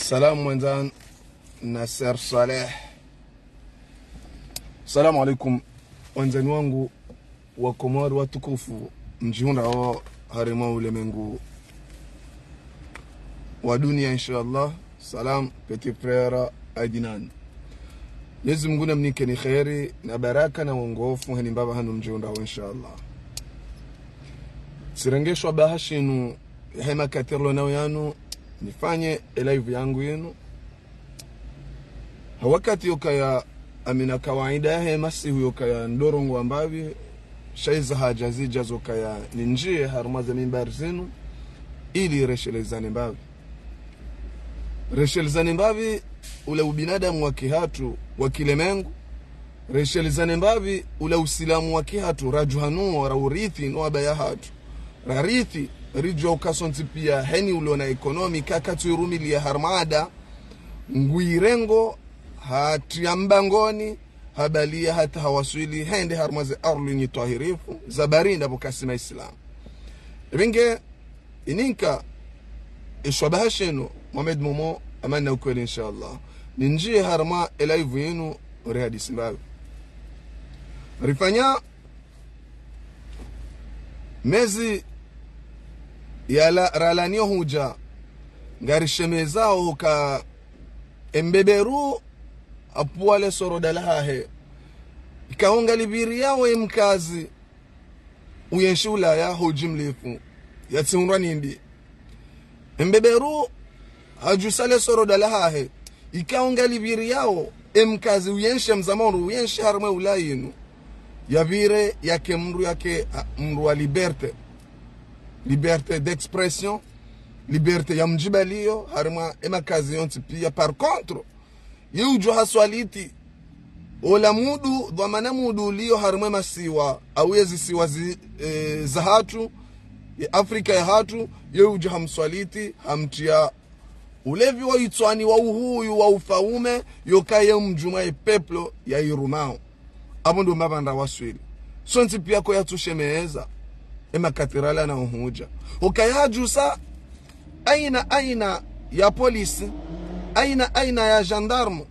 السلام وانزان ناصر صالح. السلام عليكم wenzani wangu wa Komori watukufu, mjihunda wa harima ulemengu wa dunia inshallah. Salam petit frère Adnan. Mwenyezi Mungu namnike ni khairi na baraka na uongofu hani mbaba hanu mjihunda wa inshallah. Sirengeshwa bahashinu hema katirlo na yanu nifanye live yangu yenu wakati yokaya amina kawaida hema si yokaya ndorongo ambavi shaiza haja zija zokaya ninjie harumaza mimbar zenu ili reshelezane mbavi ule ubinadamu wa kihatu wa kilemengu, reshelezane mbavi ule usilamu wa kihatu rajuhanu wa urithi no abaya hatu rarithi rijo ukasonti pia heni uliona ekonomi kakatu irumili ya harmada nguirengo hatiambangoni habalia hata hawaswili hende harmaze arlu nyi tahirifu zabarinda bukasima islam ringe ininka ishwabahashenu Mohamed Momo amana ukweli inshallah ninjie harma elaivu yenu rehadisi mbavi rifanya mezi yala ralanio huja ngari shemezao huka embeberu apuale soro dalahahe ikaonga libiri yao mkazi uyenshula ya hujimlifu yatsimurani ndi embeberu hajusale soro dalahahe ikaonga libiri yao mkazi uyenshe mzamonu uyenshe harme ulayinu yavire yake mru yake mru wa liberté d'expression, liberté ya mjibalio harima emakazi yonti pia. Par contre yujo haswaliti ola mudu dhamana mudu liyo harima masiwa awezi siwa zahatu Afrika ya hatu yujo hamswaliti hamtia ulevi wa itwani wa uhuyu wa ufaume yokaye mjuma peplo ya irumao abondo mabanda waswili sonti pia ko yatushemeeza ema katirala na uhuja ukayajusa aina ya polisi aina ya gendarme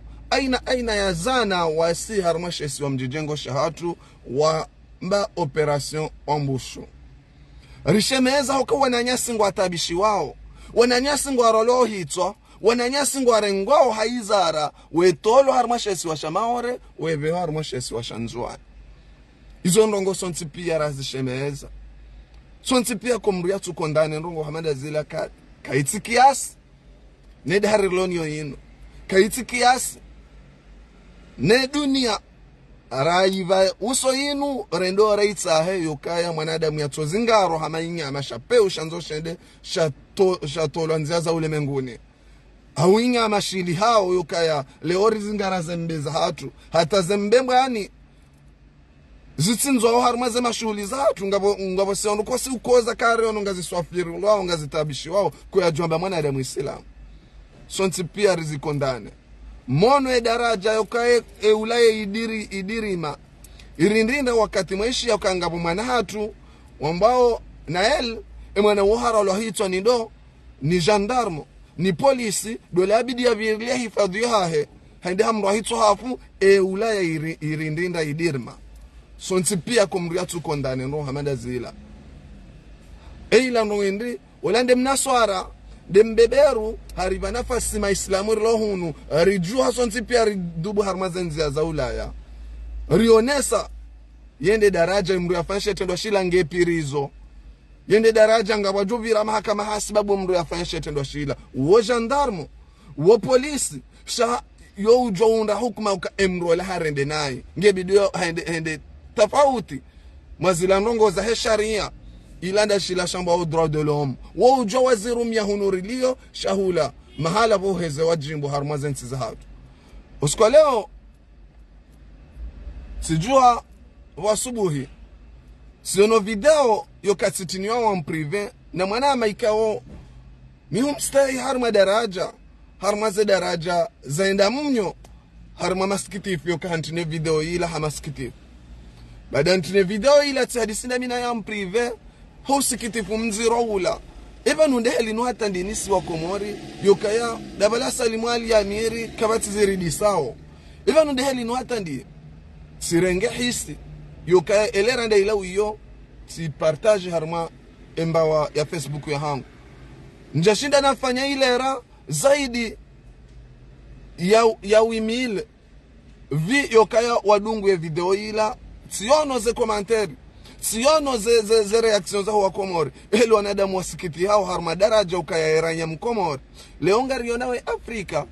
aina ya zana wasi harmashesi wa mjijengo shahatu wa mba operation ambushu rishemeza uka wananyasi ngwa tabishi wao wananyasi ngwa rolo hitwa wananyasi ngwa rengwao haizara wetolo harmashesi wa shamaore weve harmashesi wa shanzwa izo ndongo sonti pia razishemeza sonti pia kumruya tukondane ndongo hamada zila kaiti kiasi ne daharilonio yinu kaiti kiasi ne dunia raiva uso yinu rendo raitsahe yokaya mwanadamu ya tozingaro hamainya amashapeu shanzo shende shatolo nziaza ulemenguni hawinya amashili hao yokaya leori zingara zembeza hatu hata zembembwa yani zitsinzo harmaze mashughuli zatu ngabo seono kosi ukoza kare ono ngaziswafiri wao ngazitabishi wao kwa jomba mwanadamu Islam sonti pia rizikondane mono daraja yokae ulaye idirima irindinda wakati mwishi yakangabo mwana hatu ambao nael mwana wohara lohitwa ni gendarme ni polisi dole abidi ya virile hifadhi yahe hande hamro hitwa hafu ulaye irindinda idirima sonti pia kumruya tukondane no hamada zila eila no ndi olande mnaswara dembeberu hariba nafasi ma islamu rohunu rijua sonti pia ridubu harmazenzi za ulaya rionesa yende daraja mruya fanshe tendo shila ngepirizo yende daraja ngabajuvira mahakama hasibabu mruya fanshe tendo shila wo gendarme wo polisi sha yo ujounda hukuma uka emro la harende nai ngebidio hende tafauti mazila ndongo za sharia ilanda shila shamba au droit de l'homme wa ujo waziru myahunurilio shahula mahala boheze wajimbo harmazensi za hatu usiku leo sijua wasubuhi siono video yokatitiniwa wa mprive na mwana maikao mihumstai harma daraja zaenda mnyo harma maskitifu yokahantine video ila hamaskitifu baada ntine video ila tihadisina mina ya mprive husikitifu mziro ula eba nunde helinu hata ndinisi wa Komori yokaya dabala salimu ali amiri kabati ziridi sao eba nunde helinu hata ndi sirenge hisi yokaya elera nda ila uyo si partage harma embawa ya Facebook ya hangu njashinda nafanya ilera zaidi ya wimil vi yokaya wadungu ya video ila siono ze komanteri siono ze reaction za wa Komori ele wanadamu wasikiti hao harma daraja ukaya eranya mkomori leonga rionawe Afrika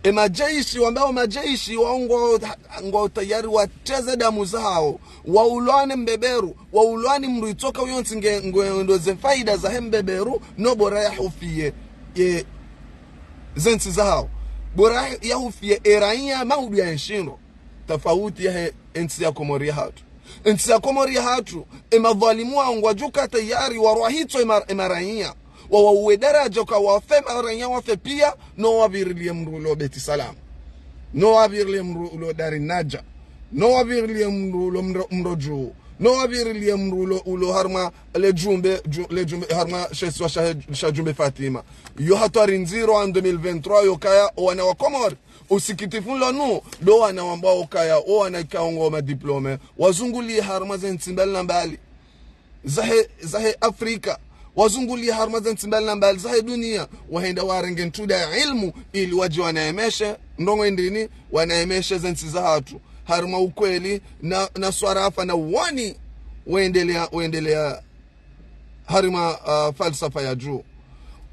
emajaishi ambao majaishi waongo tayari wacheze damu zao waulwane mbeberu waulwane mruitoka uyonsi ndo ze faida za hembeberu no bora ya hufie zensi zao bora ya hufie eranya maudu ya nshino tofauti ya ensi ya Komori hatu ensi ya Komori hatu emadhalimu wajuka tayari warwahito emaranya wawe daraja kwa wafe maranya wafe pia no wabirlie mrulo beti salam no wabirlie mrulo dari naja no wabirlie mrulo mroju no wabirlie mrulo ulo harma le jumbe harma sheswa shajumbe Fatima yo hatari nziro en 2023 yo kaya wana wa Komori usikitifu lonu do wana ambao kaya wana kaongo ma diplome wazunguli harma zentsimbali nambali zahe Afrika wazunguli harmazen timbali nambali za dunia wahenda warengen tuda ilmu ili waji wanaemeshe ndongo indini wanaemeshe zensi za hatu harma ukweli na swarafa na wani waendelea harima falsafa ya juu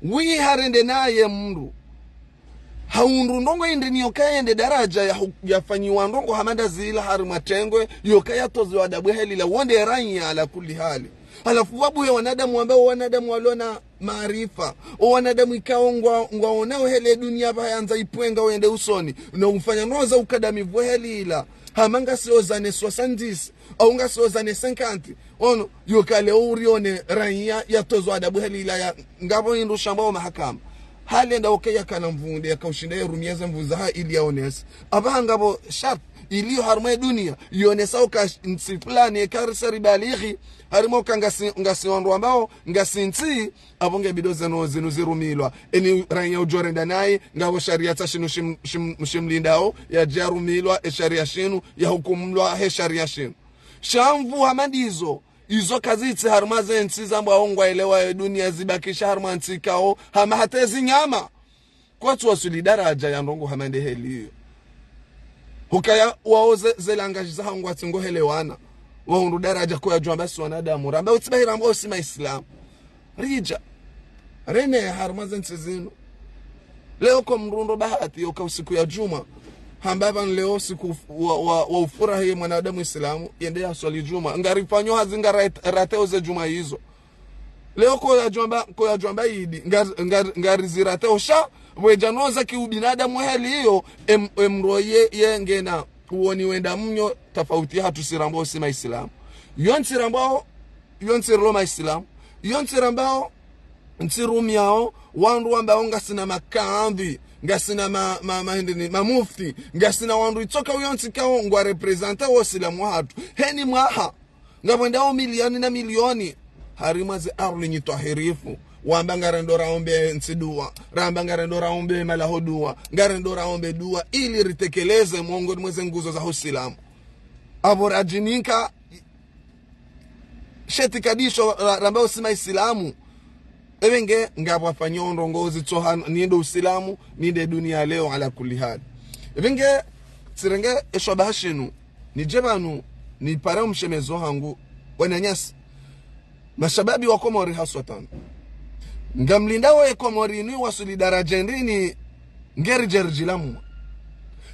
wi harende naye mru haundu ndongo indini yokaya ende daraja ya fanyiwa ndongo hamada zila harima tengwe yokaya tozi wadabu heli la wonde ranya ala kuli hali alafu wabu ya wanadamu ambao wanadamu walona maarifa wanadamu ikao ngwaonao hele dunia bayanza ipwenga wende usoni na umfanya noza ukadamivu heli ila hamanga siozane 70 au nga siozane 50 ono yokale urione ranya ya tozo adabu heli ila ya ngabo indu shambao mahakama hali enda okaya kana mvunde yakaushinde rumieze mvuza ili yaonesi aba ngabo sharp iliyo harma dunia yonesa ukansi fulani karisari balighi harimo ngasi wandu ambao ngasinti abonge bidoze no zinuzirumilwa eni ranya ujorenda naye ngabo sharia tashinu shimlindao ya jarumilwa sharia shinu ya hukumlwa he sharia shinu shamvu hamadizo izo kazitsi harma zensi zamba ongwa elewa dunia zibakisha harma ntikao hama hatezi nyama kwa tuwa solidaraja ya ndongo hamande heliyo hukaya waoze zelangaji za hangu watingo helewana wahundu daraja kwa jua basi wanadamu ramba utibahira ambao sima Islam rija rene harma zensi zinu leo kwa mrundo bahati yoka usiku ya juma hambaba leo siku wa ufurahi mwanadamu Islamu yende ya swali juma ngarifanyo hazinga rateo ze juma hizo leo kwa jumba idi ngarizirate sha wejanoza ki ubinadamu heli hiyo emroye yengena uoni wenda mnyo tofauti hatu sirambo sima Islam yonsirambao yonsiroma Islam yonsirambao ntirumiao wandu ambao ngasina makambi ngasina mamufti ngasina wandu itoka uyontikao ngwa representa wo Islamu hatu heni mwaha ngabwendao milioni na milioni harimaze arli nyitahirifu wamba ngarendora ombe nsidua ramba ngarendora ombe malahodua ngarendora ombe dua ili ritekeleze mwongoni mweze nguzo za Uislamu aborajininka shetikadisho ramba usima Islamu ebenge ngabwa fanyo ndongozi tohan niende Uislamu niende dunia leo ala kulli hal ebenge sirenge eshobashinu ni jebanu ni para mshemezo hangu wananyasi mashababi wa Komori haswatan ngamlinda wa Komori ni wasuli daraja ndini ngeri jerjilamu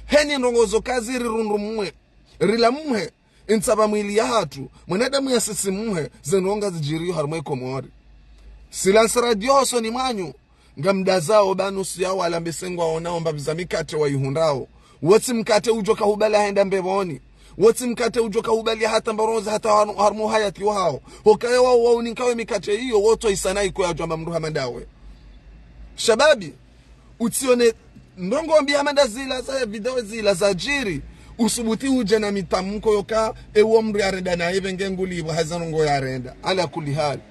heni ndongozo kazi rirundumwe rilamwe insaba mwili ya hatu mwanadamu ya sisimuhe zenonga zijiriyo harmwe Komori silans radio so ni manyu ngamdazao banusu yao alambesengwa onao mbabizamikate wa yuhundao woti mkate ujoka hubala henda mbeboni woti mkate ujoka hubali hata mbaroza hata harmu hayati wao hokaya wao ninkawe mikate hiyo woto isanai kwa jamba mruha mandawe shababi utione ndongo mbia manda zila za video zila za jiri usubuti uje na mitamko yoka ewo mru yarenda na evenge nguli hazanongo yarenda ala kuli hali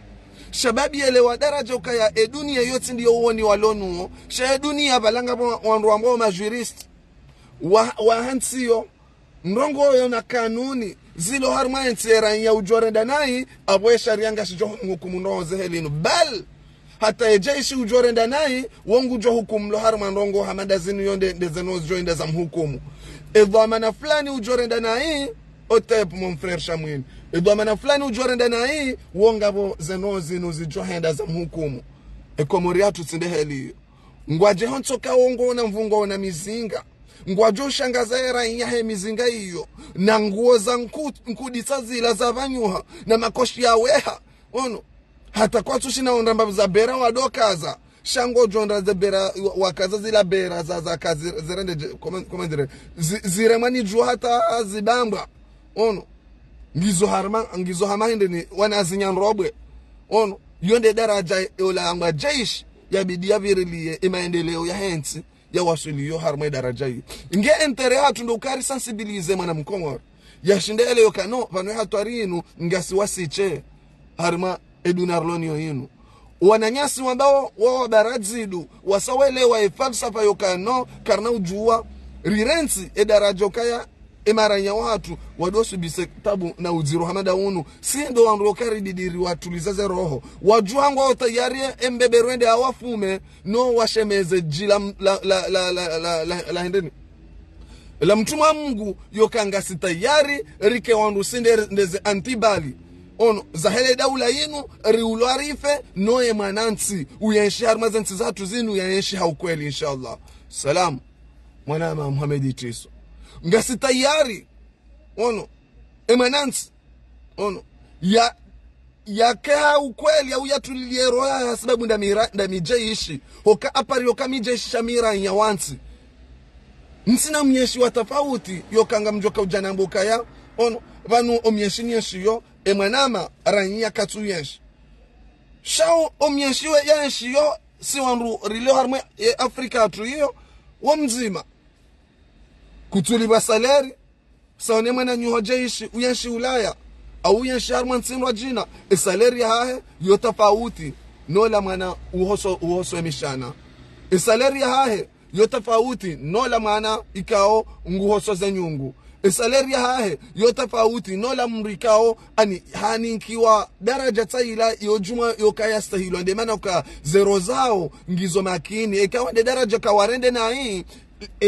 shababi elewa daraja ukaya dunia yote ndiyo uoni walonu sha dunia balanga wandu ambao majurist wa hansio ndongo yo na kanuni zilo harma ntera ya ujorenda nai abwe sharia ngashijo hukumu ndoze helino bal hata ejeishi ujorenda nai wongu jo hukumu lo harma ndongo hamada zinu yonde ndezeno joinda za mhukumu edhamana fulani ujorenda nai otep mon frère Shamwin edhamana fulani ujorenda nai wongabo zeno zinu zijohenda za mhukumu ekomoriatu tsinde heli ngwaje hontoka wongo na mvungo na mizinga ngwajo shangaza era inyahe mizinga iyo na nguo za nkuditsa zila za banyuha na makoshi ya weha ono hata kwa tushina ondamba za bera wadokaza shango jonda za bera wakaza zila bera za kazi zirende komandire ziremani jua hata zibamba ono ngizo hama hinde ni wanazinyan robwe ono yonde daraja ola amba jeish ya bidia virilie imaendeleo ya hensi ya wasuliyo harma daraja hii nge entere hatu ndo ukari sensibilize mwana mkongor ya shinde ele yokano vanwe hatu arinu ngasi wasiche harma edunarlonio inu wananyasi wambao wawa baradzidu wasawelewa falsafa yokano karna ujua rirensi daraja ukaya emaranya watu wadosu bise tabu na uziru hamada unu sindo wandu wakari didiri watulizaze roho wajuangu wa tayari embeberwende awafume no washemeze jila la hendeni la mtuma Mungu yokanga sitayari rike wandu sinde ndeze antibali ono zahele daula yinu riulo arife noye manansi uyenshi harmazensi zatu zinu uyenshi haukweli inshallah salam mwanama Muhammedi Tiso ngasi tayari ono emanansi ono ya keha ukweli au yatulilie roya ya sababu ndamijeishi hoka apari yoka mijeishi shamira nyawansi nsina mnyeshi watafauti yokanga mjoka ujanambuka ya ono vanu omyeshi nyeshi yo emanama ranyia katu yenshi shao omyeshi we yenshi yo si wanru rilio harmwe Afrika atu hiyo wamzima kutuliba saleri saone mwana nyuho jeishi uyenshi Ulaya au uyenshi harman sinwa jina saleri hahe yotafauti nola mwana uhoso emishana saleri hahe yotafauti nola mwana ikao nguhoso zenyungu saleri hahe yotafauti nola mrikao ani hanikiwa daraja taila yojuma yokaya stahilo ande mana uka zero zao ngizo makini ikawa de daraja kawarende na hii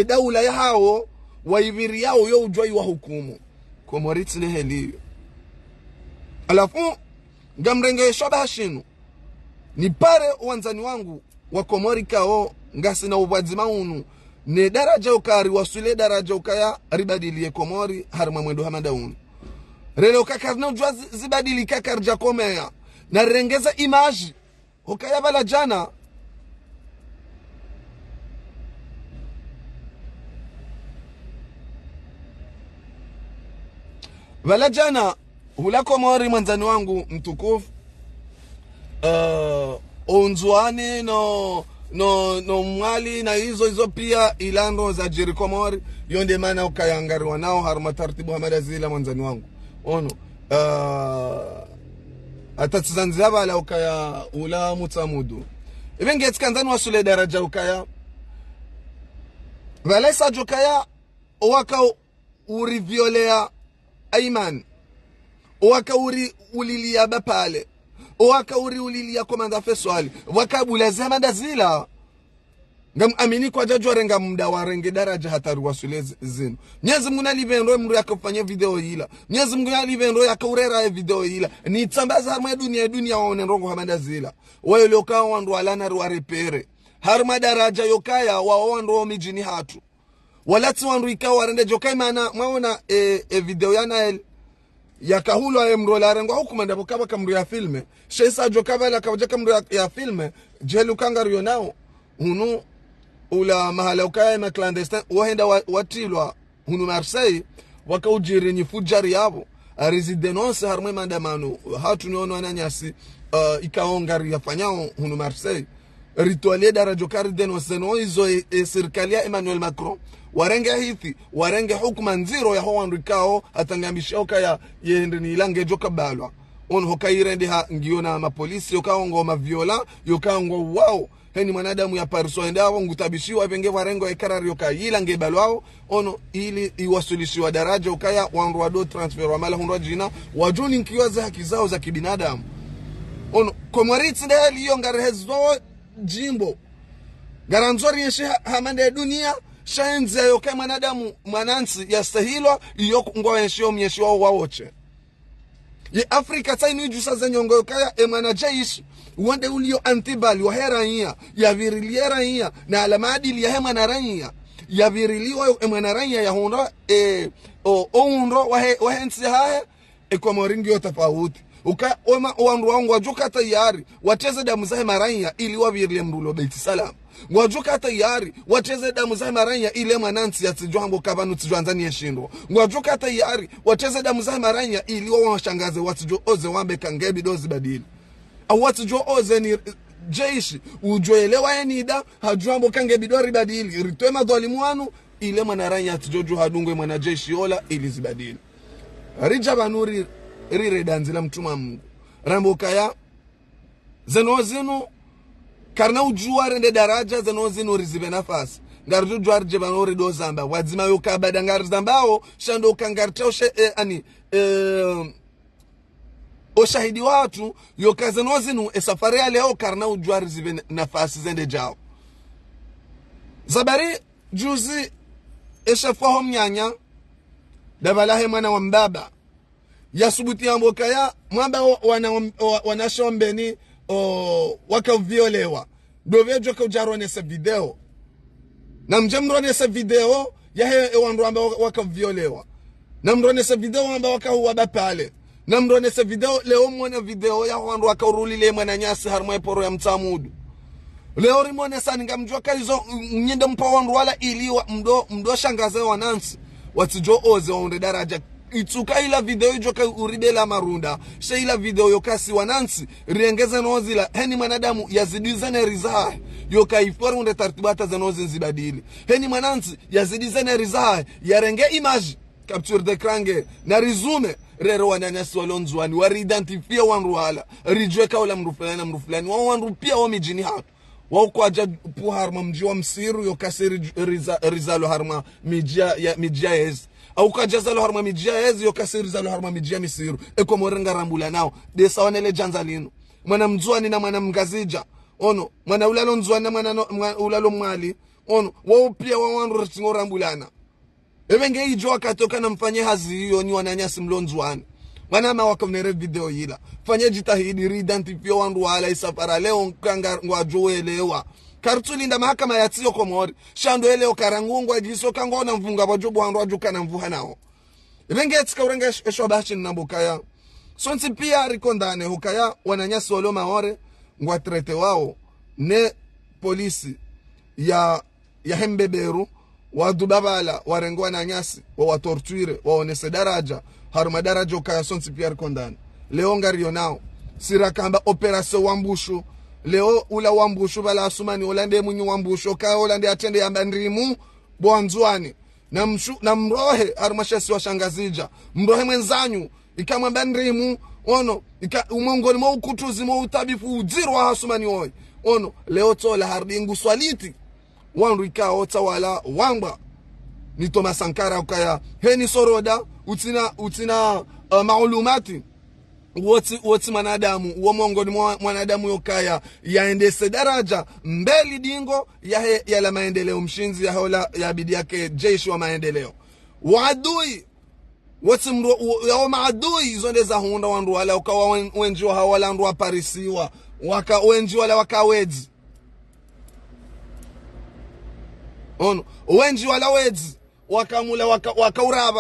daula ya hao waiviri yao yo ujwai wa hukumu komoriti leheli alafu ngamrenge shabashinu ni pare wanzani wangu wa komori kao ngasi na ubadzima unu ne daraja ukari wasule daraja ukaya ribadilie komori harma mwendo hamada unu rele ukakarna ujwa zibadili kakarja komea na rengeza imaji ukaya bala jana wala jana hula komori mwanzani wangu mtukufu onzuani no mwali na hizo pia ilando za jiri komori yonde mana ukayangariwa nao harma tartibu hamada zila mwanzani wangu ono atatizanzia bala ukaya ula mutamudu ibenge tsikanzani wasule daraja ukaya wala sajo kaya waka uriviolea Aiman waka ulilia bapale waka ulilia komanda feswali waka bulazama dazila ngam amini kwa jajwa renga mda warenge daraja hataru wasule zinu Mwenyezi Mungu alivendo mru yakafanya video hila Mwenyezi Mungu alivendo yakaurera video hila ni tambaza harma dunia waone rongo hamanda zila wayo loka wandu alana ruarepere harma daraja yokaya waondo mijini hatu walati wandu ikawa warende jokai mana maona video yana yakahulwa emrola rengo hukumanda bokaba kamru ya filme shesa jokaba la kawaja kamru ya filme jelu kangario nao hunu ula mahala ukaya ma clandestin wahenda watilwa hunu Marseille wakaujiri ni fujari yabo residence harmwe mandamano hatu niono ananyasi ikaongari yafanyao hunu Marseille ritualie darajo kari denoseno izo serikalia Emmanuel Macron warenge hithi warenge hukuma nziro ya howandu kao atangambishauka ya yende ni ilange joka balwa on hokairende ha ngiona mapolisi yokaongo maviola yokaongo wao heni mwanadamu ya pariso endao ngutabishiwa penge warengo ekarari yokayila ngebalwao ono ili iwasulishiwa daraja ukaya wandu wado transfer wa mala hundwa jina wajuni nkiwaza haki zao za kibinadamu ono komwaritsi ndeli yo ngarehezo jimbo garanzori yeshi hamande dunia shaenzi yoka mwanadamu mwanansi yastahilwa iyo ngwaenshio myeshio wawoche ye Afrika tsainu ijusa za nyongo kaya emana jaish wande ulio antibali wa herania ya viriliera hia na alamadili ya hema na rania ya viriliwa emana rania ya honda ounro wa hensi haya kwa moringi yo tofauti uka oma wandu wangu wajuka tayari wateze damu za hema rania ili wavirile mrulo beiti salam wajuka tayari wateze damu za maranya ile mwanansi atijwambo kabanu tijwanzani yeshindo wajuka tayari wateze damu za maranya ili washangaze watijo oze wambe kangebi dozi badili au watijo oze ni jeishi ujoelewa enida hajwambo kangebi dori badili ritwema dhalimu wanu ile mwanaranya atijojo hadungwe mwana jeishi ola ili zibadili rijabanuri rire danzila mtuma Mungu rambo kaya zenozinu karna ujua rende daraja zenozinu rizive nafasi ngarju juar jebanori do zamba wadzima yokabada ngar zambao shando kangartao oshahidi watu yokazenozinu safari ya leo karna ujua rizive nafasi zende jao zabari juzi eshafaho mnyanya dabalahe mwana wa mbaba yasubuti ya mbokaya mwamba wanashombeni wakaviolewa dovejo kaujaronesa video na mjemronesa video yahe wandu amba wakaviolewa na mronesa video amba wakahuwa pale na mronesa video leo mwona video ya wandu wakaurulile mwana nyasi harmwe poro ya mtamudu leo rimonesa ningamjua kaizo nyende mpa wandu wala iliwa mdo shangaze wanansi watijo oze waunde daraja ituka ila video ijoka uribela marunda she ila video yokasi wanansi riengeza nozila heni mwanadamu yazidizane rizah yoka iforu unde tartibata za nozi nzibadili heni mwanansi yazidizane rizah yarenge image capture d'écran na rizume rero wananyasi walonzwani wari identify wanru wala rijweka wala mrufulani wanru pia wamijini hatu wauko aja pu harma mji wa msiru yokasi rizalo harma mijia yezi au kajazalo harma mijia yezi yokasi rizalo harma mijia misiru eko morenga rambula nao desa wanele janzalino mwana mzuani na mwana mgazija ono mwana ulalo mzuani na mwana ulalo mwali ono wao pia wawanru ritingo rambulana ebenge ijo wakatoka na mfanye hazi hiyo ni wananyasi mlonzwani wanama wakamnere video hila fanye jitahidi re-identify wandu wala isafara leo kanga ngwajoelewa kartulinda mahakama ya tiyo komori shando eleo karangungwa jiso kangona mvunga wajobu wandu wajuka na mvuha nao ebenge etika urenga eshobashi nambukaya sonsi pia rikondane hukaya wananyasi walo maore ngwa trete wao ne polisi ya hembeberu wadubabala warengwa na nyasi watortuire waonese daraja haruma daraja ukaya sonsi pia rikondane leo ngario nao sirakamba operasyon wambushu leo ula wambushu bala asumani olande munyu wambushu kaya olande atende ya ndrimu bwanzwani na mrohe harumashasi wa shangazija mrohe mwenzanyu ikamwamba ndrimu ono umongoni mwa ukutuzi mwa utabifu udziru wa asumani oi ono leo tola hardingu swaliti wandu ikao tawala wamba ni Thomas Sankara ukaya heni soroda utina maulumati woti manadamu uomongoni mwanadamu yokaya yaendese daraja mbeli dingo ya la maendeleo mshinzi ya hola ya bidi yake jeshi wa maendeleo waadui woti mro ya maadui zonde za hunda wandu wala ukawa wenji wa hawala ndu wa parisiwa waka wenji wala wakawezi ono wenji wala wezi wakamula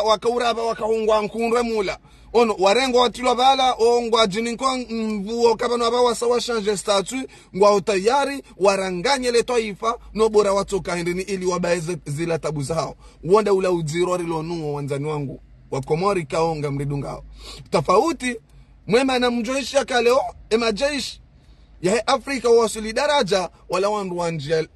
wakauraba wakahungwa nkundwe mula ono warengo watilwa bala ongwa jininko mvuo kabano aba wasawa change statut ngwa utayari waranganye le taifa no bora watoka ndini ili wabaeze zila tabu zao wonda ula ujiro rilonuo wanzani wangu wa Komori kaonga mridungao tofauti mwema na mjoishi kaleo emajeshi yahe Afrika wasuli daraja wala wandu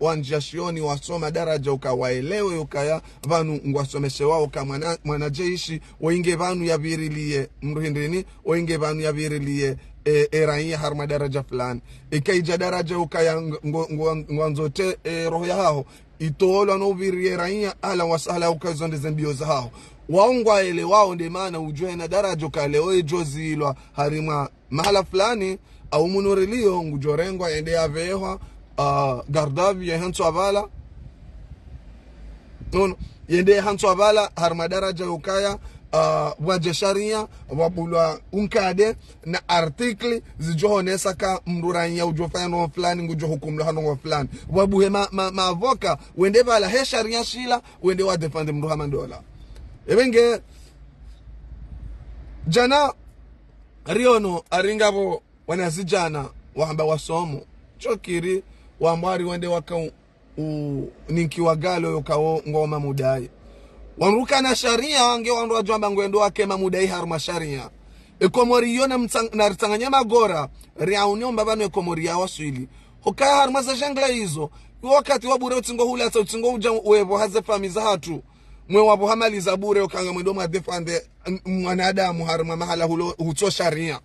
wanjia shioni wasoma daraja ukawaelewe ukaya vanu ngwasomeshe wao kama mwanajeshi wainge vanu yavirilie mruhindini wainge vanu yavirilie raia harma daraja fulani ikaija daraja ukaya ngwanzote roho ya hao itolo no virie raia ala wasala ukazonde zembio za hao waungwa ele wao nde maana ujue na daraja ukaleo ejozilwa harima mahala fulani au munorilio ngujorengwa ende avewa gardavi ya hantu avala yende hantu avala harma daraja ukaya waje sharia wabulwa unkade na artikli zijohonesa ka mruranya ujofanya no fulani ngujo hukumlo hano fulani wabuhe mavoka wende bala he sharia shila wende wa defend mruhama dola ebenge jana riono aringabo wanazijana wahamba wasomo chokiri wambari wende waka ninki wagalo yokao ngoma mudai wanruka na sharia wange wandu wajwamba ngwendo wake mamudai haruma sharia ekomori yona na ritanganya magora riaunyo mbabano ekomori ya waswili hokaya haruma za jangla hizo wakati wabure utingo hula ata utingo uja uwevo haze famiza hatu mwe wabo hamaliza bure ukanga mwendo madefande mwanadamu haruma mahala huto sharia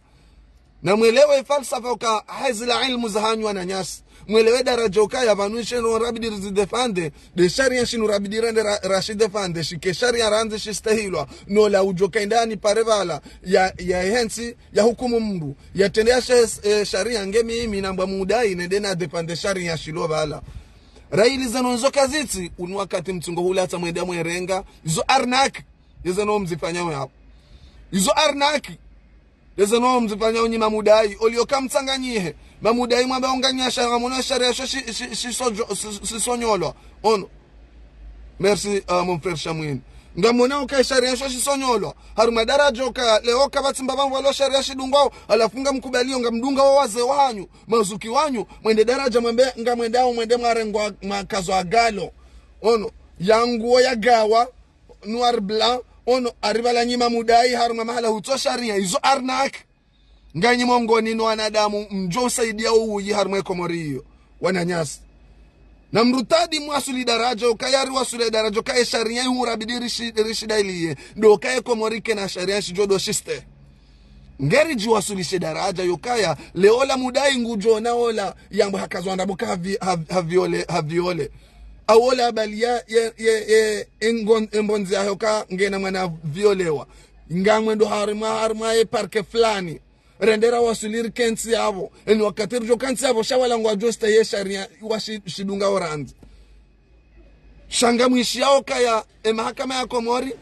na mwelewe falsafa uka hazila ilmu za hanywa na nyasi mwelewe daraja ukaya vanuishe no rabidi zidefande de sharia shinu rabidi rende rashidefande shike sharia ranze shistahilwa no la ujoka indani parevala ya hensi ya hukumu mndu ya tendea sharia ngemi imi namba mudai nendena defande sharia shilo vala raili zanonzo kaziti unu wakati mtungo hula hata mwedea mwerenga izo arnaki yezano mzifanyawe hapo izo arnaki yezano mzifanyawe nyi mamudai olioka mtanganyihe mamudai mwambe onganya sharia mwana sharia shisonyolwa ono merci mon frère Chamwin ngamona uka sharia shisonyolwa haruma daraja uka leo kabatimba bangu walo sharia shidungwao alafunga mkubalio ngamdunga wawaze wanyu mazuki wanyu mwende daraja mwembe ngamwendao mwende mwarengwa makazo agalo ono yanguo ya gawa noir blanc ono arrivala nyima mudai haruma mahala huto sharia izo arnak nganyi mongoni no wanadamu mjo saidia uyi haruma komoriyo wananyasi na mrutadi mwasuli daraja ukayari wasuli daraja ukaye sharia hurabidi rishidailiye ndo ukaye komorike na sharia shijodo shiste ngeri jiwasulishe daraja yukaya leola mudai ngujo na ola yambo hakazwanda buka haviole awola balia ye embonzi ya hoka ngena mwana violewa ngamwendo harima ye parke flani rendera wasuliri kensi yabo eni wakati jo kensi yabo shawala ngwa josta ye sharia washidunga oranzi shanga mwishi yao kaya mahakama ya Komori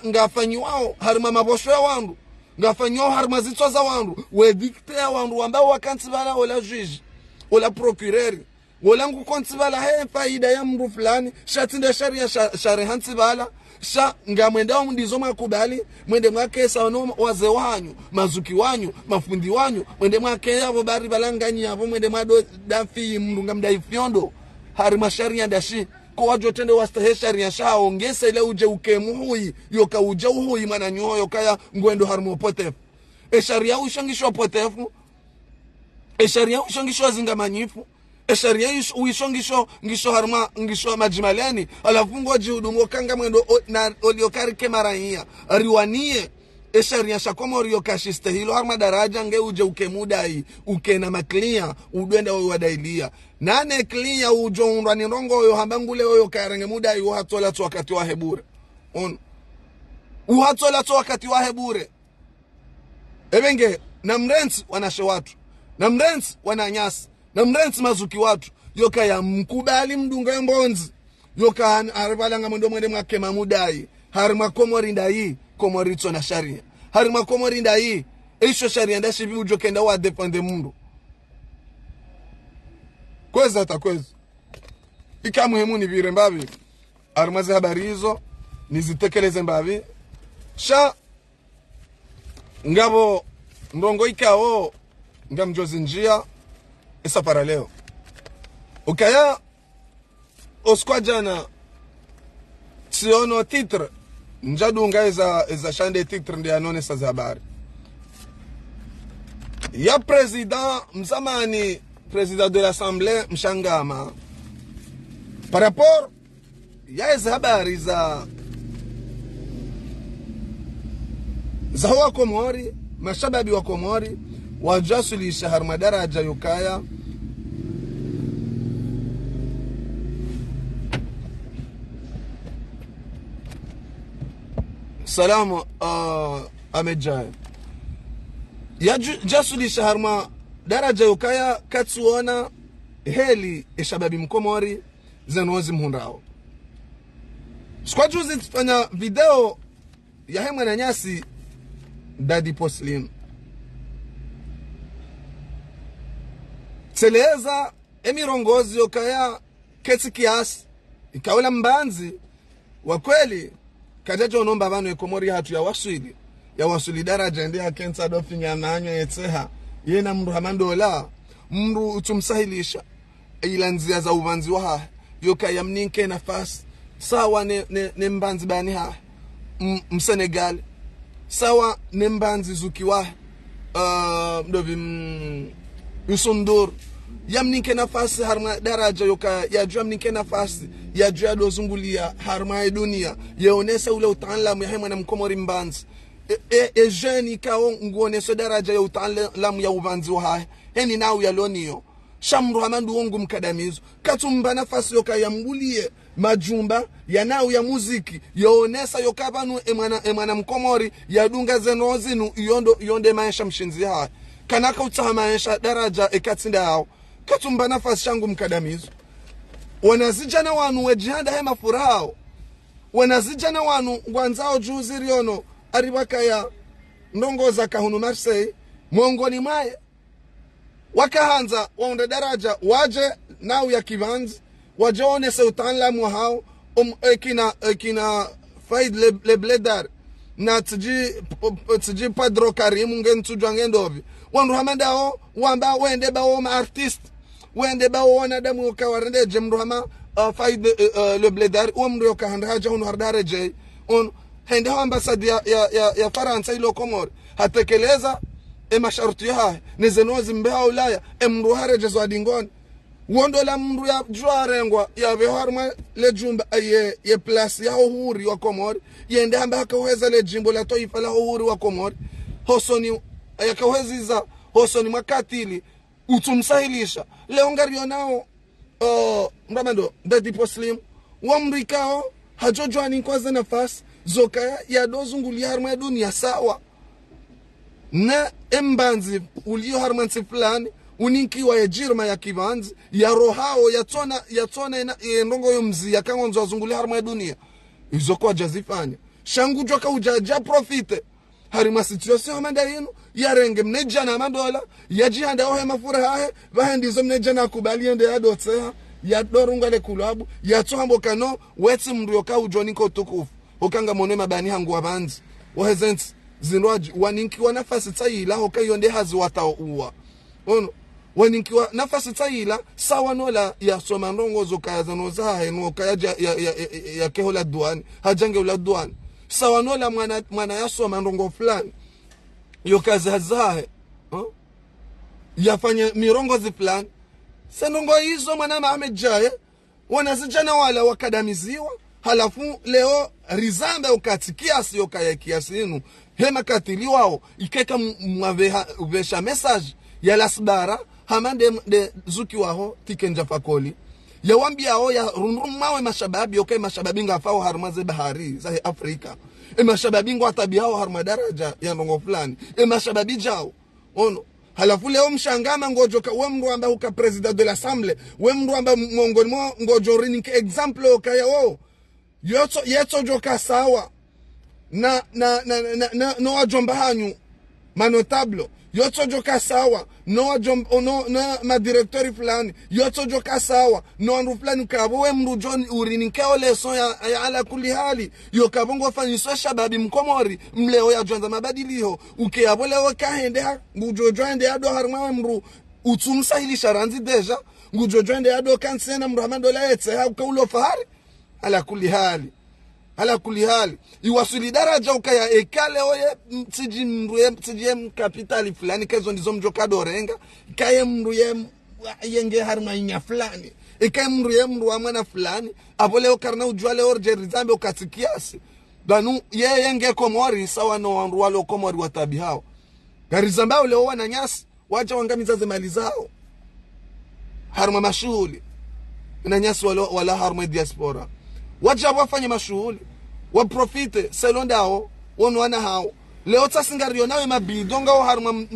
ngafanyiwao harima mabosho ya wandu ngafanyiwao harima zitwa za wandu wedikte ya wandu ambao wakansi bala ola juji ola procureri wala ngu konsi bala he faida ya mru fulani shatinde sharia shari hansi bala sha ngamwenda ndizo makubali mwende mwakesa no waze wanyu mazuki wanyu mafundi wanyu mwende mwakea abo bari balanganyi abo mwende mwado dafi mrunga mdai fyondo harima sharia dashi ko wajo tende wastahe sharia sha ongesa ile uje ukemuhui yoka uje uhui mana nyoyo kaya ngwendo harimo potefu sharia ushangishwa potefu sharia ushangishwa zingamanyifu sharia uishongisho ngisho harma ngisho majimaleni alafu ngoji udungo kanga mwendo na oliokari kemaraia riwanie sharia shakoma oliokashiste hilo harma daraja nge uje ukemudai ukena maklia udwenda wadailia nane klia ujo unrani rongo yo hambangule yo karenge mudai uhatola tu wakati wa hebure uhatola tu wakati wa hebure ebenge na mrensi wanashe watu na mrensi wananyasi na mrensi mazuki watu yoka ya mkubali mdunga mbonzi yoka arvala ngamondo mwende mwakema mudai harima Komori ndai Komori to na sharia harima Komori ndai isho sharia ndashi bi ujokenda wa defende mundu kweza takweza ikamuhemu ni bire mbabi arimaze habari hizo nizitekeleze mbabi sha ngabo ndongo ikao ngamjozi njia esa para leo ukaya oskwajana siono titre njadunga eza shande titre ndi anone sa habari ya président mzamani, président de l'Assemblée Mshangama, par rapport ya hizi habari za wa Komori, mashababi wa Komori wajasulisha harmadaraja yukaya salamu amejaya ya jasulisha harma daraja yukaya katsuona heli eshababi mkomori zenozi mhundao. Sikwa juzi tufanya video ya hemwa na nyasi Daddy Poslim teleza emirongozi yokaya keti kiasi ikawela mbanzi wa kweli kajajo nomba banu ekomori hatu ya wasuli daraja ndi ya kensa dofinya nanyo yetseha yena mru hamandola mru utumsahilisha ilanzia za uvanzi wa yokaya mninke nafasi sawa ne mbanzi bani ha msenegal sawa ne mbanzi zukiwa mdovi Yusundur yamninke nafasi harma daraja yoka yajua mninke nafasi yajua dozungulia harma dunia yaonesa ule utaalamu ya hema na mkomori mbanzi jeni kao nguoneso daraja ya utaalamu ya uvanzi wa hae heni nao ya loniyo shamru hamandu ongu mkadamizo katumba nafasi yoka yambulie majumba ya nao ya muziki yaonesa yoka banu emana mkomori yadunga zenozinu yonde maisha mshinzi hae kanaka utahamaisha daraja ekatsinda yao katumba nafasi shangu mkadamizo wanazijana wanu wejihanda hema furao wanazijana wanu ngwanzao juzi riono aribaka ya ndongoza kahunu Marseille mwongoni mwae wakahanza waunde daraja waje nao ya kivanzi waje onese utaalamu hao ekina Faid le Bledar na tiji Padro Karim ngentujwa ngendovi wandu hamandao wamba wende bawo ma artist wende bawo wanadamu kawarende jemru hama Faid le Bledar umru yokahanda haja hunu hardare jay on hende ambasadi ya Faransa ilo Komori hatekeleza masharti ya nezenozi mbeha Ulaya emru hareje zwadingoni wondo la mru ya jwarengwa ya beharma le jumba ye place ya uhuri wa Komori yende hamba hakaweza le jimbo la taifa la uhuri wa Komori hosoni yakaweza hosoni makatili utumsahilisha leo ngario nao mramando Daddy Poslim wamrikao hajojwani kwaza nafasi zoka ya dozungulia harma ya dunia sawa na embanzi ulio harmansi fulani uninkiwa ya jirma ya kivanzi ya rohao ya tona ndongo yomzi ya kangonzo wazungulia harma ya dunia izo kwa jazifanya shangu joka ujaja profite harima situation hamanda yinu ya renge mneja na mandola ya jihanda ohe mafura hahe vahendizo mneja na kubali ende ya dotseha ya dorunga le kulabu ya tuhambo kano wetsi mrioka ujoniko tukufu okanga mone mabani hangu wabanzi wahezensi zinwaji waninkiwa nafasi tsayila hokayonde hazi watauwa ono waninkiwa nafasi tsayila sawa nola ya soma ndongo zoka zanoza heno kaya ya kehola duani hajange ula duani sawa nola mwana ya soma ndongo fulani yokazi hazahe yafanya mirongo zifulani senongo hizo mwana Mohamed Jaye wanazijana wala wakadamiziwa halafu leo rizambe ukati kiasi yokaya kiasi inu hema katili wao ikeka mwavesha message ya lasbara hamande de zuki waho tikenja fakoli ya wambia hao ya runrumawe mashababi yokai mashababi ngafao harmaze bahari za Afrika mashababi ngwatabi hao harmadaraja ya ndongo fulani mashababi jao ono halafu leo mshangama ngojoka wemru amba huka president de l'Assemblée wemru amba mongoni mo ngojorini ke example okaya wao yeto joka sawa na no ajomba hanyu manotable yoto joka sawa no ajomba no ma directori fulani yoto joka sawa no andu fulani kabo we mru John urini keo leso ya ala kuli hali yokabongo fanyiso shababi mkomori mleo ya jonza mabadiliho ukeyabo leo kahende ngujojo ende ado harma mru utumsahilisha ranzi deja ngujojo ende ado kansena mru hamandola etse ha ukaulo fahari ala kuli hali Hala kuli hali iwasuli daraja ukaya ekale oye tiji kapitali fulani kezo ndizo mjoka dorenga kaye mru yenge harma inya fulani ikaye mru wa mwana fulani abole okarna ujwale orje rizambe ukatikiasi danu yenge komori sawa no wandu wale komori watabi hao garizamba ule wana nyasi wacha wangamiza zemali zao harma mashuhuli na nyasi wala harma diaspora wacha wafanye mashuhuli wa profite selondao wonwana hao leo tasingario nawe mabidonga o harma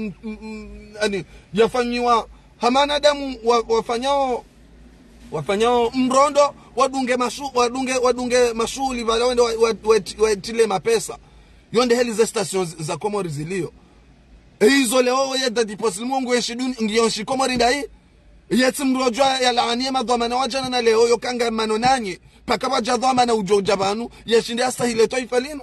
ani yafanyiwa hamana damu wafanyao mrondo wadunge mashuhuli wala wende watile mapesa yonde heli za station za Komori zilio hizo leo yeda diposili mungu yeshiduni ngionshi Komori ndai yeti mrojwa ya laanie madhamana wajana na leo yokanga manonanye pakaba jadhama na ujoja banu yeshinde astahile toifa lino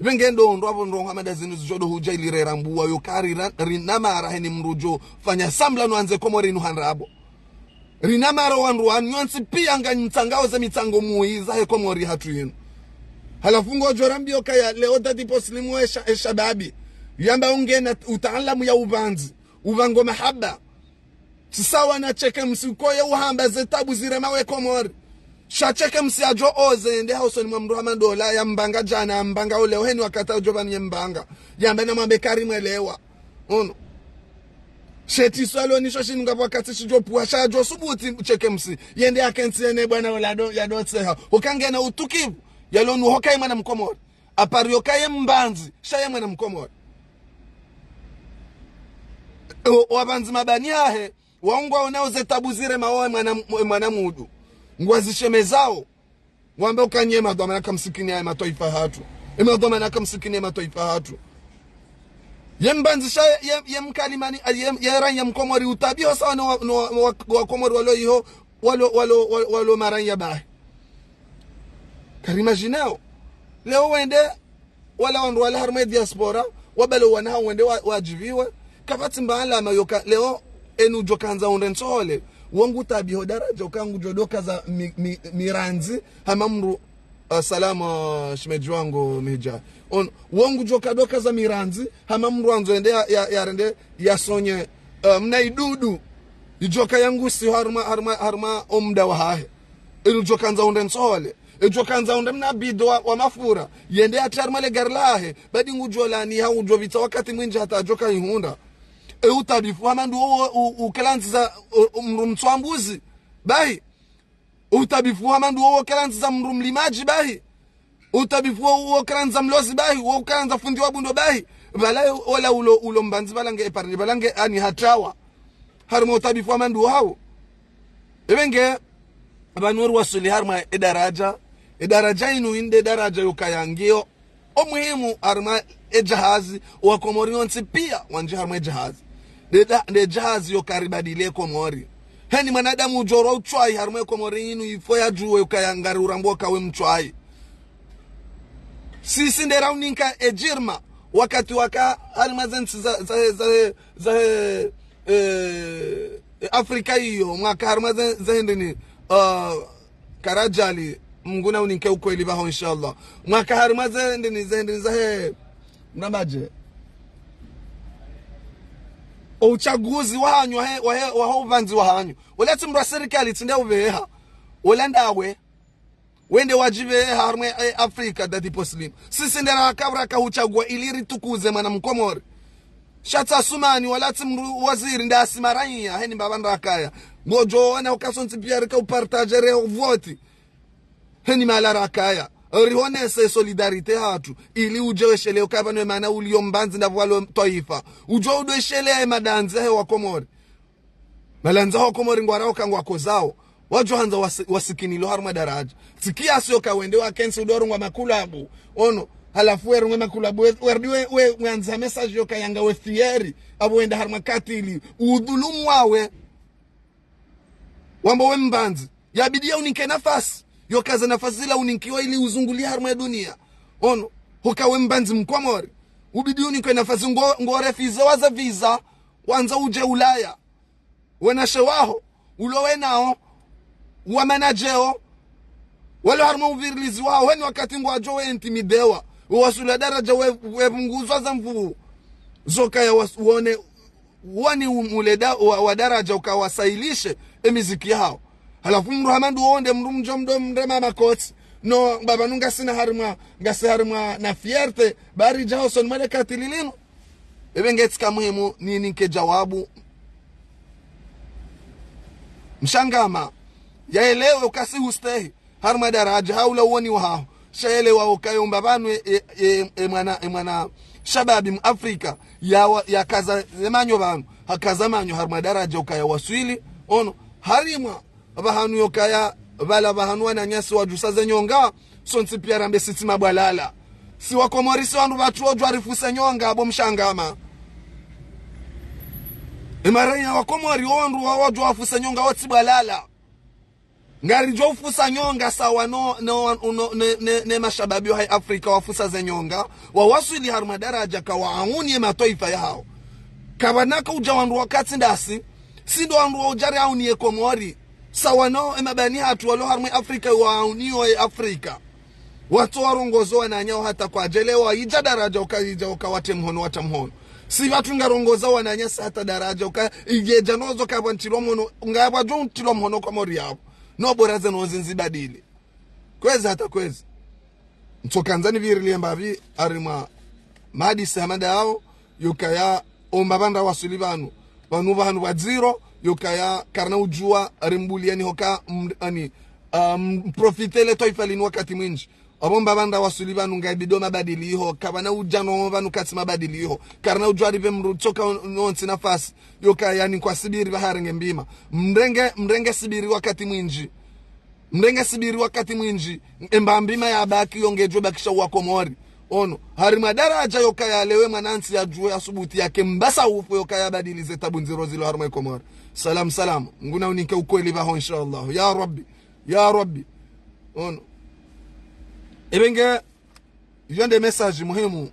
vengendo ndo abo ndo hamada zinu jodo huja ilirera mbuwa yokari rinamara heni mrujo fanya sambla no anze Komori no hanrabo rinamara wanru anyonsi pia nganyitangao za mitango muiza he Komori hatu yenu halafu ngojo rambio kaya leo dadi poslimu eshababi yamba ungena utaalamu ya uvango mahaba sawa na cheke msikoye uhamba zetabu ziremawe Komori shacheke msiajo oze nde hausoni mwamdu hamadola ya mbanga jana mbanga uleo heni wakata ujobani ya mbanga yamba na mambekari mwelewa ono sheti swalo nisho shininga wakati shijopuwa shajo subuti cheke msi yende ya kensi ene bwana ulado ya dotseha ukangena utukivu yalonu hokai mwana Mkomori apari yokaye mbanzi shaye mwana Mkomori wabanzi mabani hahe waungwa unaoze tabuzire maoe mwana mudu ngwazisheme zao wambe ukanyema dhamana kamsikini ya matoifa hatu dhamana kamsikini ya matoifa hatu yembanzisha yemkalimani yeran ya Mkomori utabio sawa wa Komori walo maran ya bahi karimajineo leo wende wala wandu wala harma diaspora wabalo wana wende wajiviwe kafati mbala mayoka leo enu jokanza unrensole wangu tabiho daraja ukangu jodoka za miranzi hamamru salama shimeji wangu meja wangu jokadoka za miranzi hamamru wanzo ende ya rende ya sonye mnaidudu ijoka yangu si harma omda wa hahe enu jokanza unrensole ejokanza unda mna bido wa mafura yende atarmale garlahe badi ngujola ni haujo vita wakati mwinji hata joka ihunda utabifu hamandu ukelanzi za mrumtswambuzi bahi utabifu hamandu ukelanzi za mrumlimaji bahi utabifu ukelanzi za mlozi bahi ukelanzi za fundi wa bundo bahi bala wala ulo mbanzi balange eparni balange ani hatawa harma utabifu hamandu hao ebenge abanuru wasuli harma edaraja inu inde daraja yukayangio omuhimu harma ejahazi wa Komori onsi pia wanje harma ejahazi de jahazi yokaribadile Komori heni manadamu ujoro uchwai harma Komori inu ifoya juwe yukayangari urambo kawe mchwai sisi nde rauninka ejirma wakati waka harma zensi za Afrika hiyo mwaka harma zendini karajali mnguna uninke ukweli baho inshallah mwaka harma zendini zahe mnamaje uchaguzi wahanyu waho uvanzi wahanyu uleti mru wa serikali tinde uveha ulendawe wende wajiveha harma Afrika dadi poslim sisi ndera wakabra kahuchagua iliri tukuze mwana Mkomori shata sumani walati mru waziri nda asimaranya heni mbabanda wakaya ngojo wana ukasonti pia rika upartajere voti heni malara wakaya rihonese solidarite hatu ili ujeweshele ukabanwe mana ulio mbanzi na walo toifa ujo udweshele madanze wa Komori malanza wa Komori ngwara ukangwa kozao wajo hanza wasikinilo harma daraja tikia sio kawende wa kensi udorungwa makulabu ono halafu werungwe makulabu werdiwe mwanza message yoka yanga we fieri abo wenda harma katili udhulumu wawe wambo we mbanzi yabidia uninke nafasi yokaza nafasi zila uninkiwa ili uzungulia harma ya dunia ono hukawe mbanzi Mkomori ubidi uninke nafasi ngore fiza waza visa wanza uje Ulaya wenashe waho ulowe nao wamanajeo wale harma uvirilizi wao heni wakati ngwa jowe intimidewa wasula daraja wepunguzwa za mvuu zoka ya uone wani umuleda wa daraja ukawasailishe emiziki yao halafu mruhamandu uonde mrumjo mrema makoti no baba nunga sina harma ngase harma na fierte bari jao son male katililino ebengetika muhimu nini ke jawabu mshangama yaelewe ukasi hustehi harma daraja haula uoni wao shaelewa ukayomba banu mwana shababi mu Afrika ya kaza zemanyo banu hakaza manyo harma daraja ukaya waswili ono harima abahanu yokaya bala bahanu wananyasi wajusaze nyonga sonsi pia rambe sitima bwalala si wakomorisi wanu batu ojo arifuse nyonga abo mshangama imaranya wakomori onru wajo wafuse nyonga woti bwalala ngari jo ufusa nyonga sawa ne mashababi wa Afrika wafusa ze nyonga wawasili harma daraja kawauni mataifa yao kabanaka ujawandu wakati ndasi sindo wandu ujari auni ekomori sawa no emabani hatu walo harma Afrika wauniyo Afrika watu warongozo wananyao hata kwa jelewa ija daraja ukawate mhono wata mhono si watu ngarongoza wananyasa hata daraja igeja nozo kabantilo mhono ngaba jo ntilo mhono kwa mori yao no boraze no zinzibadili kwezi hata kwezi ntokanzani virili mbavi arima madi samada yao yukaya ombabanda wasulibanu banuba hanu waziro yukaya karna ujua rimbuliani hoka ani profitele toifali wakati mwinji ombabanda wasulibanu ngaibido mabadili ho kabana ujano banu kati mabadili ho karna ujua rive mrutoka nonsi nafasi yukaya ni kwa sibiri bahari ngembima mrenge sibiri wakati mwinji mrenge sibiri wakati mwinji embambima ya baki yongejwe bakisha wakomori ono harima daraja yokaya lewe manansi ya juwe asubuti yake mbasa ufu yokaya badilize tabu nziro zilo harima komori salam nguna unike ukweli baho inshallah ya rabbi ono ebenge yonde message muhimu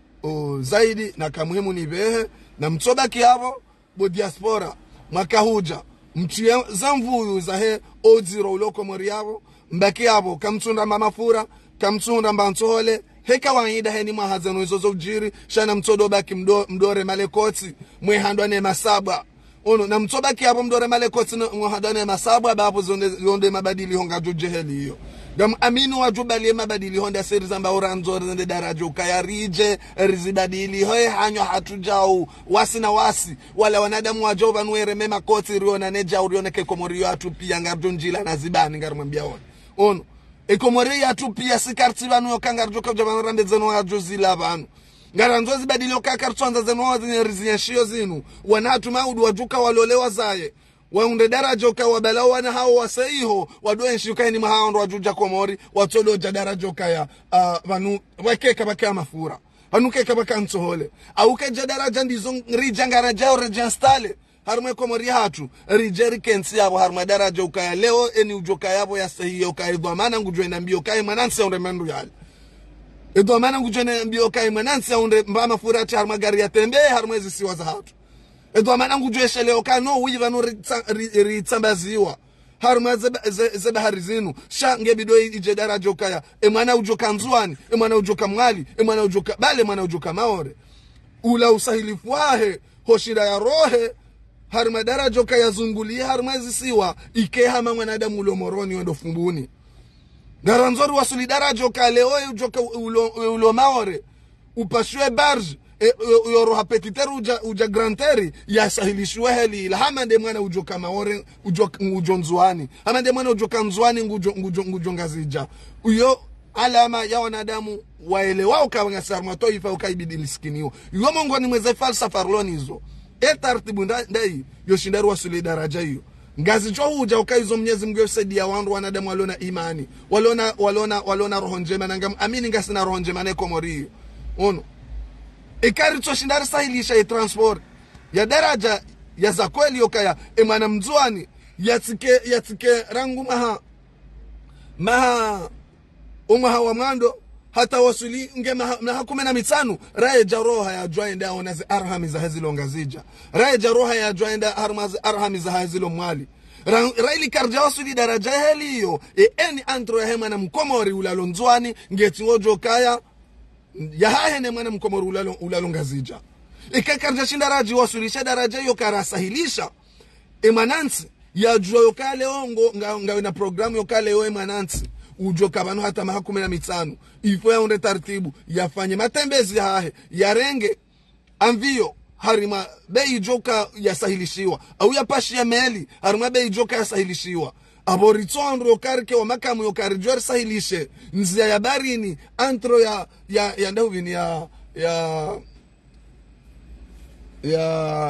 zaidi na kamuhimu ni behe na mtsobaki hapo bo diaspora makahuja mchie zamvuyu zahe oziro uloko mori yabo mbaki yabo kamtunda mamafura kamtunda mbantohole heka waida heni mahazano izozo ujiri shana mtodo baki mdore malekoti mwehandwa ne masaba ono na mtobaki hapo mdore malekoti mwehandwa ne masaba bapo zonde mabadili honga jujeheli hiyo gam aminu wajubali mabadili honda siri zamba oranzore zende daraja ukayarije rizibadili hoye hanyo hatujau wasi na wasi wala wanadamu wajoba nwere mema koti riona neja urione ke komori watu pia ngarjonjila na zibani ngarumambia ono ekomori yatu pia sikarti banu yokangarjo kujaba rande zeno wajozila banu ngaranzo zibadili okakartsonza zeno wazinyeshio zinu wanatu maudu wajuka walolewa zaye waunde daraja ukawabala wana hao wasaiho wadoenshi ukaini mahao ndo wajuja komori watolo daraja ukaya vanu wakeka baka mafura vanukeka baka nsohole au keja daraja ndizo rijanga jao rejanstale harma komori hatu rijeri kensi yabo harma daraja ukaya leo eni ujoka yabo ya sahihi ukaya dhamana ngujwenda mbio kai manansi onde mandu yale dhamana ngujwenda mbio kai manansi onde mbama fura ati harma gari ya tembe harma hizi siwa za hatu edwamana ngujweshe leo kano wiva no ritsambaziwa haruma zebahari zinu sha ngebido ije daraja ukaya emwana ujoka nzwani emwana ujoka mwali emwana ujoka bale emwana ujoka maore ula usahilifu wahe hoshira ya rohe haruma daraja ukaya zungulia haruma zisiwa ikeha mwanadamu ulo moroni wendo fumbuni garanzori wasuli daraja ukaya leo ujoka ulo maore upashwe barge yoro hapetiteru uja granteri ya sahilishwe heli hamande mwana ujoka maore ujonzwani hamande mwana ujoka nzwani ngujongazija uyo alama ya wanadamu waelewao kama sarma toifa ukaibidi liskiniyo uyo mongo ni mweze falsafa rlonizo taratibu ndai yoshindaru wasuli daraja hiyo ngazi cho uja ukaizo Mwenyezi Mungu yosaidia wandu wanadamu walona imani walona roho njema nangam amini ngasina roho njema ne komori ono ikari toshindari sahilisha transport ya daraja ya za kweli yokaya emana mzwani yatike rangu maha wa mwando hata wasuli nge maha 15 rae jaroha ya joinda onazi arhami za hazilo ngazija rae jaroha ya joinda arhami za hazilo mwali raili karja wasuli daraja heliyo eni antro ya hema na mkomori ulalonzwani ngeti ngojo kaya ya hahene mwana mkomori ulalongazija karja shindaraji wasulisha daraja yo karasahilisha emanansi ya juwa yokale ongo ngawe na programu yokale yo emanansi ujo kabano hata maha 15 ifo ya unde tartibu yafanye matembezi hahe yarenge anvio harima bei joka yasahilishiwa au yapashi ya meli harima bei joka yasahilishiwa aboritsondro karike wa makamu yokari jor sahilishe nzia ya barini antro ya ndahuvini ya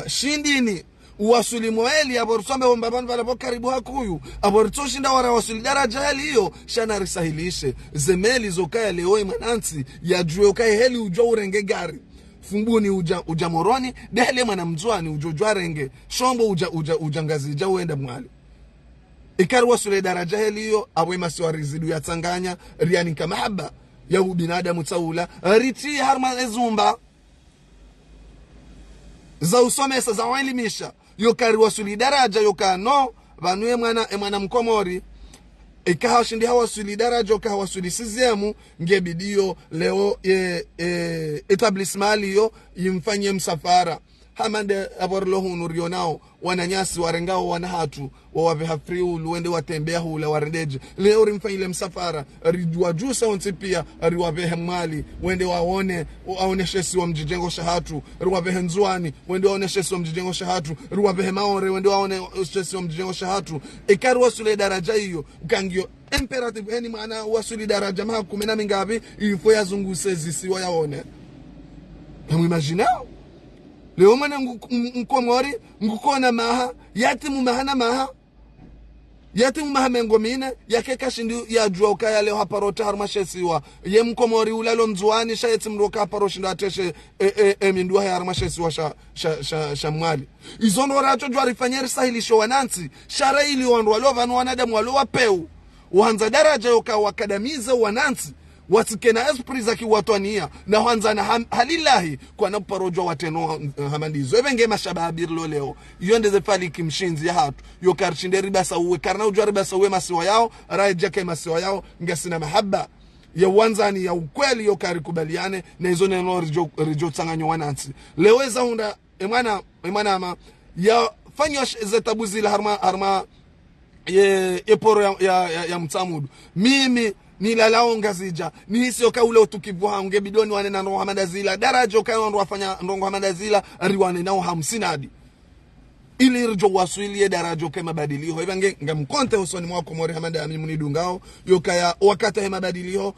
shindini uwasuli moeli aboritsombe wambabanu valapo karibu hakuyu aboritoshinda wara wasuli daraja heli hiyo shana risahilishe zemeli zokaya leo imanansi ya juwe ukaya heli ujo urenge gari fumbuni uja moroni dehele mwana mzwani ujojwa renge shombo ujangazija uenda mwali ikari wasule daraja heli hiyo awe masiwa rizidu ya tanganya riani kamahaba ya ubinadamu tsaula riti harma ezumba za usomesa za wailimisha yokari wasuli daraja yokano vanuye mwana mkomori ikahashindi hawasuli daraja ukahawasuli sizemu ngebidio leo etablissement liyo yimfanye msafara hamande aborlo hunurio nao wananyasi warengao wanahatu wawabe hafriu luende watembea hula warendeje leo rimfanyile msafara rijua jusa onti pia riwabe hemali wende waoneshesi wa mjijengo shahatu riwabe henzwani wende waoneshesi wa mjijengo shahatu riwabe hemaore wende waoneshesi wa mjijengo shahatu ikari wasule daraja hiyo ukangio imperative heni maana wasuli daraja maha 10 mingabi ifo ya zunguse zisiwa yaone hemu imaginao leo mwana mkomori ngukona maha yatimu maha mengomine yakeka shindu ya jua ukaya leo haparota harmashesiwa ye mkomori ulalo mzuani shayeti mroka haparoshindu ateshe minduwa ya harmashesiwa sha mwali izondo racho jua rifanyeri sahilisho wanansi shara ili wandu walo vanu wanadamu walo wapeu wanza daraja yoka wakadamize wanansi wasikena esprit za kiwatwania na wanzana halilahi kwa naparojwa wateno hamandizo ebenge mashababirlo leo yondeze fali kimshinzi ya hatu yo karchinde ribasa uwe karna ujwa ribasa uwe masiwa yao raja ke masiwa yao ngasina mahaba ya wanzani ya ukweli yo karikubaliane na hizo neno rijo tsanganyo wanansi leo eza hunda emana ama ya fanyo zetabuzila harma eporo ya mtamudu mimi nilalao ngazija nihisio kaule utukivuha ngebidoni wane na nroha madazila darajo kayo wafanya nroha madazila riwane nao 50 hadi ili rijo wasuilie darajo ke mabadiliho hiva ngamkonte usoni mwako mori hamada amimuni dungao yokaya wakata he mabadiliho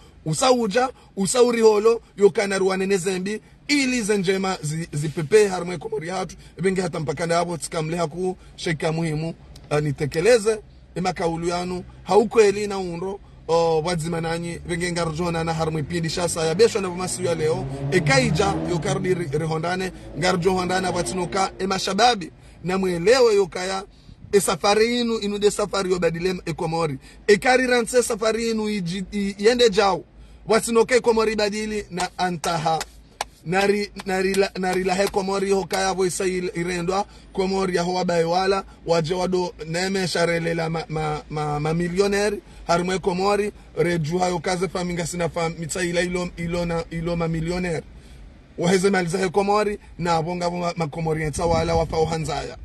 usauri holo yokana ruwane nezembi ili zenjema zipepe harmwe komori hatu ibenge hata mpakanda hapo tikamle haku sheka muhimu nitekeleze imakaulu yanu haukweli na unro wadzima nanyi venge ngarjona na harmu pindi shasa ya besho na masiu ya leo ekaija yokardi rihondane ngarjo hondana watinuka mashababi na mwelewe yokaya safari inu de safari yobadile ekomori ekari ranse safari inu yende jao watinoka ekomori badili na antaha nari la hekomori hokaya voisa irendwa komori ya hoa bayewala waje wado neme sharelela ma millionaire harumwe komori rejuha yokaze faminga sina famita ilo ma millionaire waheze maliza hekomori na abonga makomori yenta wala wafa uhanzaya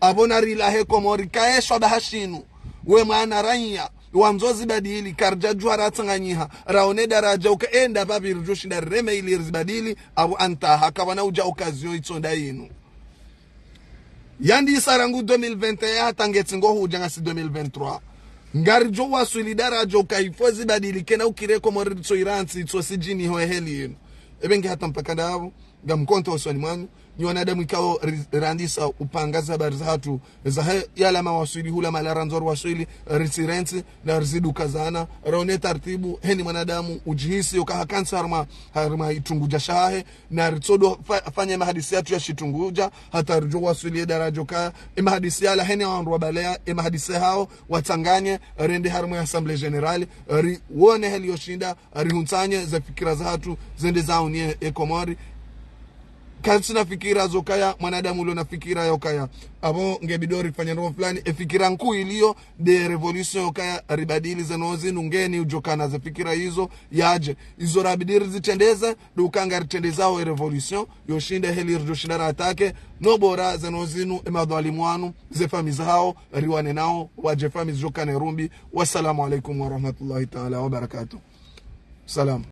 abona rila hekomori kaeshwa bahashinu we maana ranya wamzozi badili karja juhara tanganyiha raone daraja ukaenda babiri joshinda reme ili rizbadili abu antaha kawana uja okazio itonda yinu yandi sarangu 2021 hatangeti ngo hujanga si 2023 ngari jo wasuli daraja ukaifozi badili kena ukire komori tso iransi tso sijini ho heli yinu ebenge hata mpakanda abo ngamkonto oswani mwanyu ni wanadamu ikao randisa upangaza habari za hatu za yala mawasili hula malaranzor wasili resirensi na residu kazana raone tartibu heni mwanadamu ujihisi yokahakansa harma itunguja shahe na ritsodo fanya mahadisi yatu ya shitunguja hata rijo wasili darajo ka mahadisi yala heni wandu wabalea mahadisi hao watanganye rende harma ya Assemblée Générale wone heli yoshinda rihuntanye za fikira za hatu zende zao ni ekomori kalsina fikira zokaya mwanadamu ulo na fikira yokaya abo ngebidori fanya roho fulani fikira nkuu iliyo de revolution yokaya ribadili zanozi nungeni ujokana za fikira hizo yaje hizo rabidiri zitendeza dukanga ritendezao revolution yoshinde heli rjoshindara atake no bora zanozinu emadhalimu wanu ze famiza hao riwane nao waje famiz jokane rumbi. Wassalamu alaikum warahmatullahi ta'ala wabarakatuh. Salam.